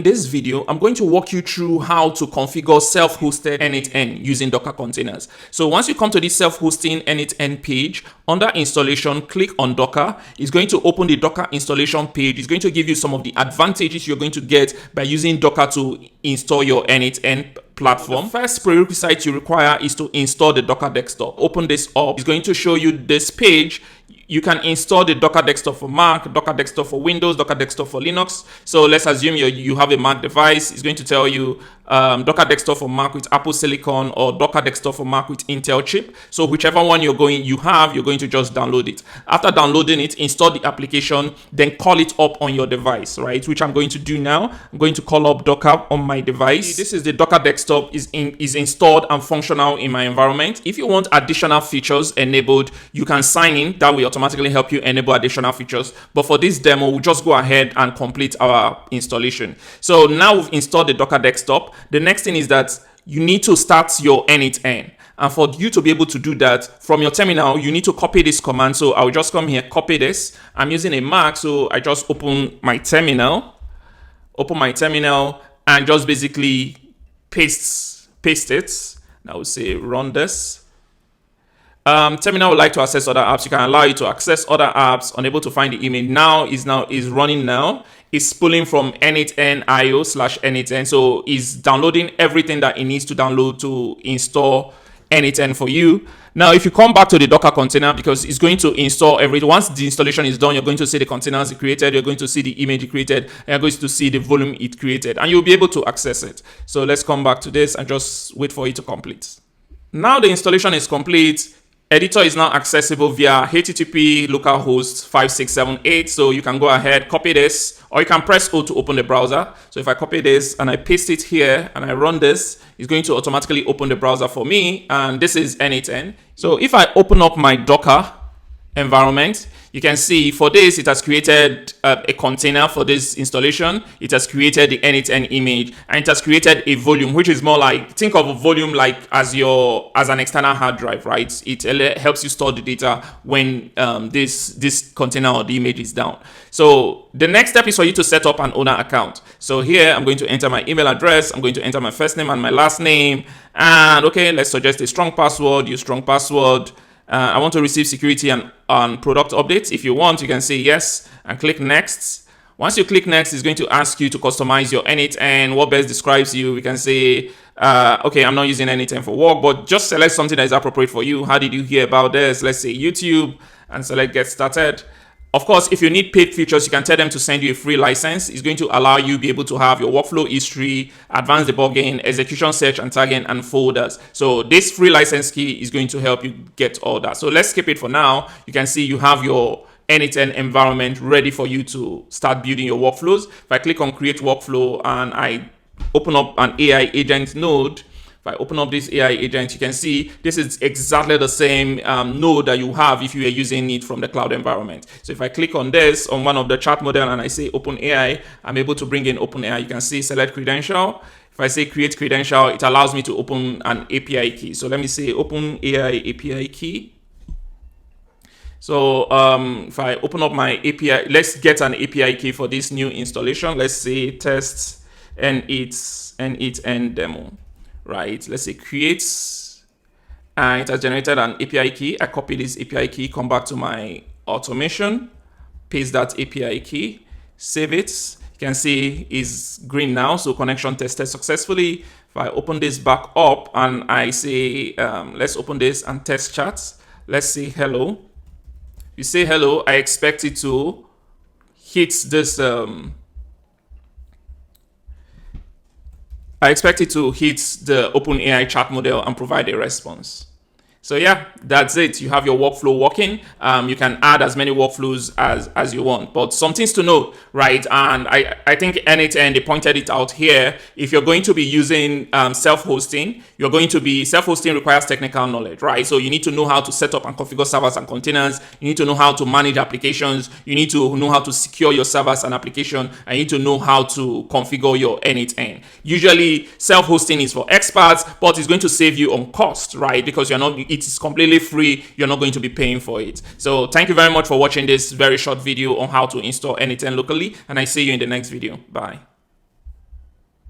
In this video, I'm going to walk you through how to configure self-hosted n8n using Docker containers. So once you come to this self-hosting n8n page, under installation, click on Docker. It's going to open the Docker installation page. It's going to give you some of the advantages you're going to get by using Docker to install your n8n platform. The first prerequisite you require is to install the Docker desktop. Open this up. It's going to show you this page. You can install the Docker desktop for Mac, Docker desktop for Windows, Docker desktop for Linux. So let's assume you have a Mac device. It's going to tell you Docker desktop for Mac with Apple Silicon or Docker desktop for Mac with Intel chip. So whichever one you're going to just download it. After downloading it, install the application, then call it up on your device, right? Which I'm going to do now. I'm going to call up Docker on my device. This is the Docker desktop is installed and functional in my environment. If you want additional features enabled, you can sign in. That will automatically help you enable additional features. But for this demo, we'll just go ahead and complete our installation. So now we've installed the Docker desktop. The next thing is that you need to start your n8n. And for you to be able to do that from your terminal, you need to copy this command. So I'll just come here, copy this. I'm using a Mac, so I just open my terminal, and just basically paste it. Now we'll say run this. Terminal would like to access other apps. You can allow it to access other apps. Unable to find the image. Now is running now. It's spooling from n8n io/n8n. So it's downloading everything that it needs to download to install n8n for you. Now, if you come back to the Docker container, because it's going to install everything. Once the installation is done, you're going to see the containers it created. You're going to see the image it created. And you're going to see the volume it created. And you'll be able to access it. So let's come back to this and just wait for it to complete. Now the installation is complete. Editor is now accessible via HTTP localhost 5678. So you can go ahead, copy this, or you can press O to open the browser. So if I copy this and I paste it here and I run this, it's going to automatically open the browser for me. And this is n8n. So if I open up my Docker environment, you can see for this, it has created a container for this installation. It has created the n8n image, and it has created a volume, which is more like, think of a volume like as an external hard drive, right? It helps you store the data when this container or the image is down. So the next step is for you to set up an owner account. So here I'm going to enter my email address. I'm going to enter my first name and my last name. And okay, let's suggest a strong password. Use strong password. I want to receive security and product updates. If you want, you can say yes and click next. Once you click next, it's going to ask you to customize your n8n. What best describes you? We can say, okay, I'm not using n8n for work, but just select something that is appropriate for you. How did you hear about this? Let's say YouTube, and select get started. Of course, if you need paid features, you can tell them to send you a free license. It's going to allow you to be able to have your workflow history, advanced debugging, execution search and tagging, and folders. So this free license key is going to help you get all that. So let's skip it for now. You can see you have your n8n environment ready for you to start building your workflows. If I click on create workflow and I open up an AI agent node, if I open up this AI agent, you can see this is exactly the same node that you have if you are using it from the cloud environment. So if I click on this on one of the chat model and I say OpenAI, I'm able to bring in OpenAI. You can see select credential. If I say create credential, it allows me to open an API key. So let me say OpenAI API key. So if I open up my API, let's get an API key for this new installation. Let's say test n8n demo. Right, let's say create, and it has generated an API key. I copy this API key, come back to my automation, paste that API key, save it. You can see it's green now, so connection tested successfully. If I open this back up and I say, let's open this and test chat. Let's say hello. You say hello, I expect it to hit this. I expect it to hit the OpenAI chat model and provide a response. So yeah, that's it. You have your workflow working. You can add as many workflows as you want, but some things to note, right? And I think n8n, they pointed it out here. If you're going to be using self-hosting, self-hosting requires technical knowledge, right? So you need to know how to set up and configure servers and containers. You need to know how to manage applications. You need to know how to secure your servers and application. And you need to know how to configure your n8n. Usually self-hosting is for experts, but it's going to save you on cost, right? Because it is completely free. You're not going to be paying for it. So thank you very much for watching this very short video on how to install n8n locally, and I see you in the next video. Bye.